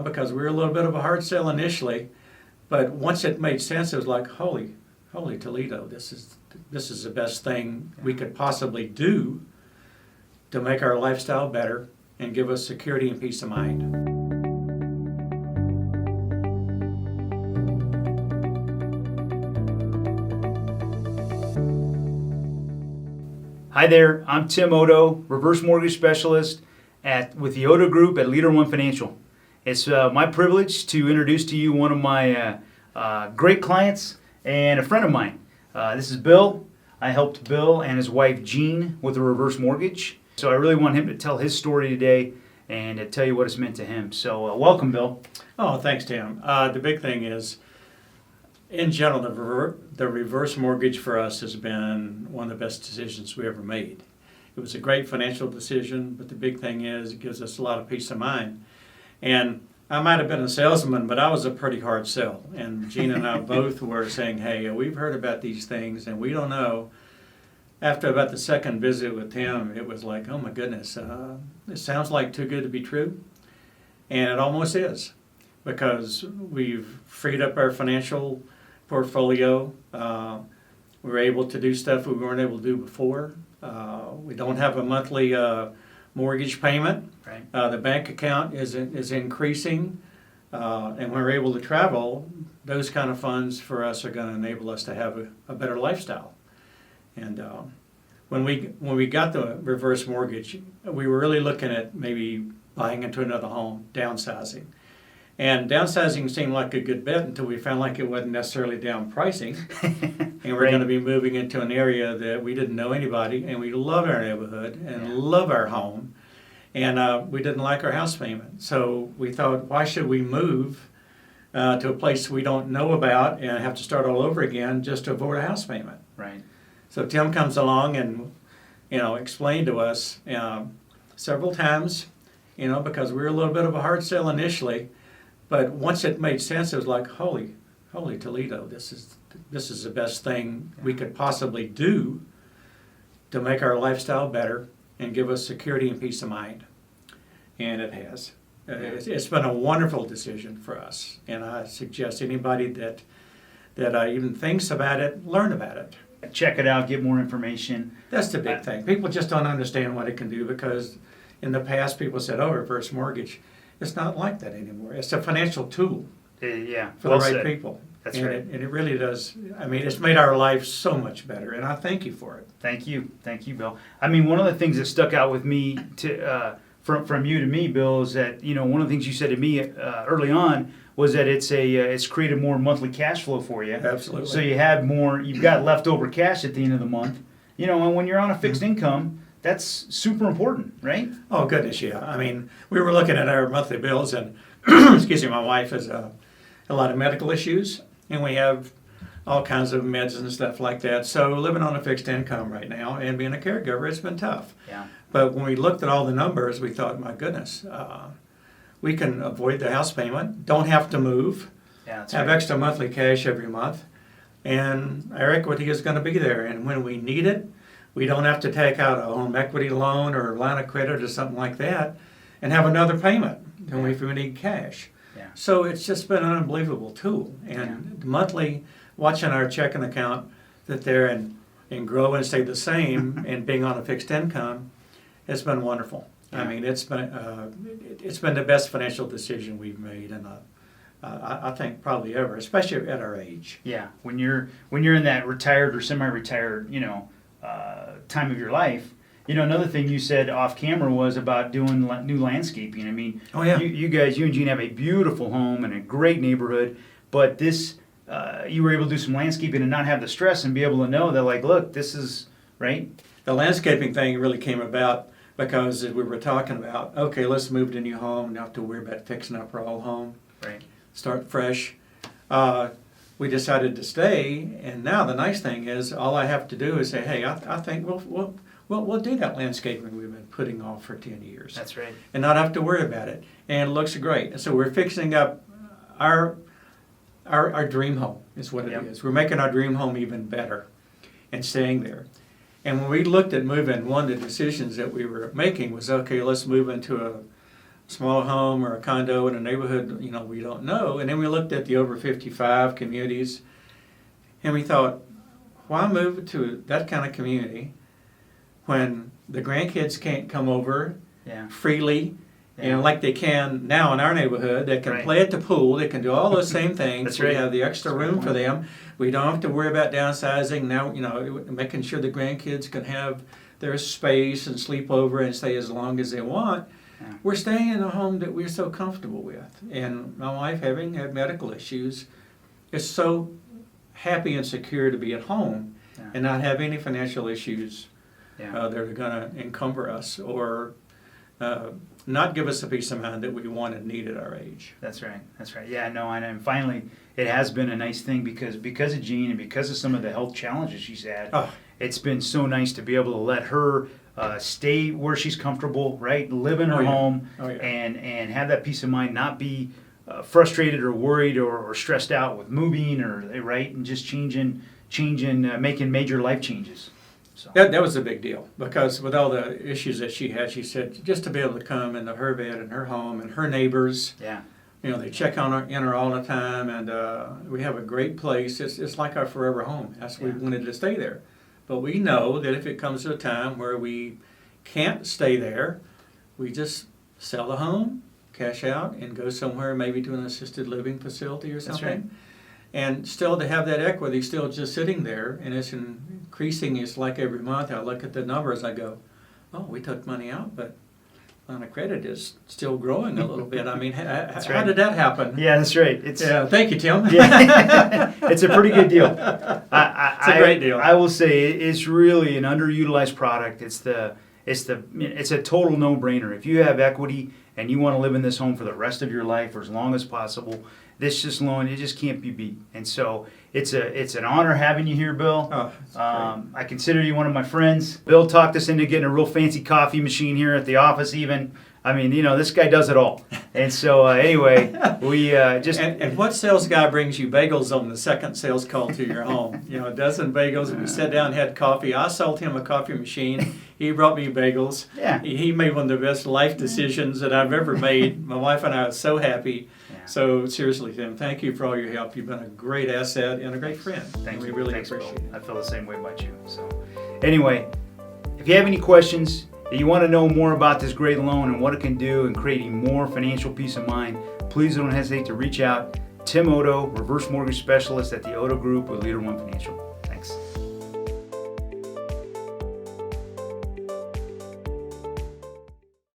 because we were a little bit of a hard sell initially, but once it made sense, it was like, holy Toledo, this is the best thing we could possibly do to make our lifestyle better and give us security and peace of mind. Hi there, I'm TimOddo, reverse mortgage specialist with the Oddo Group at Leader One Financial. It's my privilege to introduce to you one of my great clients and a friend of mine. This is Bill. I helped Bill and his wife Jean with a reverse mortgage. So I really want him to tell his story today and to tell you what it's meant to him. So welcome, Bill. Oh, thanks, Tim. The big thing is, in general, the reverse mortgage for us has been one of the best decisions we ever made. It was a great financial decision, but the big thing is it gives us a lot of peace of mind. And I might have been a salesman, but I was a pretty hard sell. And Gene and I both were saying, hey, we've heard about these things and we don't know. After about the second visit with Tim, it was like, oh my goodness, it sounds like too good to be true. And it almost is, because we've freed up our financial portfolio. We're able to do stuff we weren't able to do before. We don't have a monthly mortgage payment. Right. The bank account is increasing, and we're able to travel. Those kind of funds for us are going to enable us to have a better lifestyle. And when we got the reverse mortgage, we were really looking at maybe buying into another home, downsizing. And downsizing seemed like a good bet until we found like it wasn't necessarily down pricing. And we're Right. going to be moving into an area that we didn't know anybody, and we love our neighborhood and love our home. And we didn't like our house payment. So we thought, why should we move to a place we don't know about and have to start all over again just to avoid a house payment? Right. So Tim comes along and, explained to us several times, because we were a little bit of a hard sell initially, but once it made sense, it was like, holy Toledo, this is the best thing we could possibly do to make our lifestyle better and give us security and peace of mind. And it has. It's been a wonderful decision for us, and I suggest anybody that even thinks about it, learn about it. Check it out, get more information. That's the big thing. People just don't understand what it can do, because in the past people said, oh, reverse mortgage. It's not like that anymore. It's a financial tool Yeah, for well the right said. people. That's and right. And it really does. I mean, it's made our life so much better, and I thank you for it. Thank you, Bill. I mean, one of the things that stuck out with me from you to me, Bill, is that one of the things you said to me early on was that it's created more monthly cash flow for you. Absolutely. So you've got leftover cash at the end of the month. And when you're on a fixed income, that's super important, right? Oh goodness, yeah. I mean, we were looking at our monthly bills, and excuse me, my wife has a lot of medical issues, and we have all kinds of meds and stuff like that. So living on a fixed income right now and being a caregiver, it's been tough. Yeah. But when we looked at all the numbers, we thought, my goodness, we can avoid the house payment, don't have to move, Yeah, that's have right. extra monthly cash every month, and our equity is going to be there. And when we need it, we don't have to take out a home equity loan or a line of credit or something like that and have another payment if we need cash. Yeah. So it's just been an unbelievable tool. And monthly, watching our checking account sit there and grow and stay the same and being on a fixed income, it's been wonderful. Yeah. I mean, it's been the best financial decision we've made, and I think probably ever, especially at our age. Yeah, when you're in that retired or semi-retired, time of your life. Another thing you said off camera was about doing new landscaping. I mean, Oh, yeah. you and Gene have a beautiful home and a great neighborhood, but this you were able to do some landscaping and not have the stress and be able to know that, like, look, this is right. The landscaping thing really came about because we were talking about, okay, let's move to a new home, not have to worry about fixing up our old home, Right. start fresh. We decided to stay, and now the nice thing is, all I have to do is say, hey, I think we'll do that landscaping we've been putting off for 10 years. That's right. And not have to worry about it. And it looks great. And so we're fixing up our dream home is what it Yep. is. We're making our dream home even better and staying there. And when we looked at moving, one of the decisions that we were making was, okay, let's move into small home or a condo in a neighborhood, we don't know. And then we looked at the over 55 communities, and we thought, why move to that kind of community when the grandkids can't come over Yeah. freely, Yeah. like they can now in our neighborhood. They can Right. play at the pool. They can do all those same things. That's We right. have the extra That's a good room for point. them. We don't have to worry about downsizing now. Making sure the grandkids can have their space and sleep over and stay as long as they want. Yeah. We're staying in a home that we're so comfortable with. And my wife, having had medical issues, is so happy and secure to be at home Yeah. and not have any financial issues Yeah. that are going to encumber us or not give us the peace of mind that we want and need at our age. That's right. That's right. Yeah, no, and finally, it has been a nice thing because of Jean and because of some of the health challenges she's had. Oh. It's been so nice to be able to let her stay where she's comfortable, right? Live in her Oh, yeah. home, Oh, yeah. and have that peace of mind, not be frustrated or worried or stressed out with moving or right, and just changing, making major life changes. So That was a big deal because with all the issues that she had, she said just to be able to come into her bed and her home and her neighbors, yeah, they check on her, in her all the time, and we have a great place. It's like our forever home. That's why we Yeah. wanted to stay there. But we know that if it comes to a time where we can't stay there, we just sell the home, cash out, and go somewhere, maybe to an assisted living facility or That's something. right. And still to have that equity still just sitting there, and it's increasing. It's like every month I look at the numbers, I go, oh, we took money out, but line of credit is still growing a little bit. I mean, how right. did that happen? yeah, that's right. It's Yeah, thank you, Tim. yeah, it's a pretty good deal. It's a great deal. I will say it's really an underutilized product. It's a total no-brainer. If you have equity and you want to live in this home for the rest of your life or as long as possible, this loan, it just can't be beat. And so it's an honor having you here, Bill. Oh, it's great. I consider you one of my friends. Bill talked us into getting a real fancy coffee machine here at the office even. I mean, this guy does it all. And so anyway, we just... And what sales guy brings you bagels on the second sales call to your home? A dozen bagels, and we sat down and had coffee. I sold him a coffee machine. He brought me bagels. Yeah. He made one of the best life decisions that I've ever made. My wife and I are so happy. Yeah. So seriously, Tim, thank you for all your help. You've been a great asset and a great friend. Thank We you. really Thanks, appreciate Bill. it. I feel the same way about you. So, anyway, if you have any questions, if you want to know more about this great loan and what it can do in creating more financial peace of mind, please don't hesitate to reach out. TimOddo, Reverse Mortgage Specialist at the Oddo Group with Leader One Financial.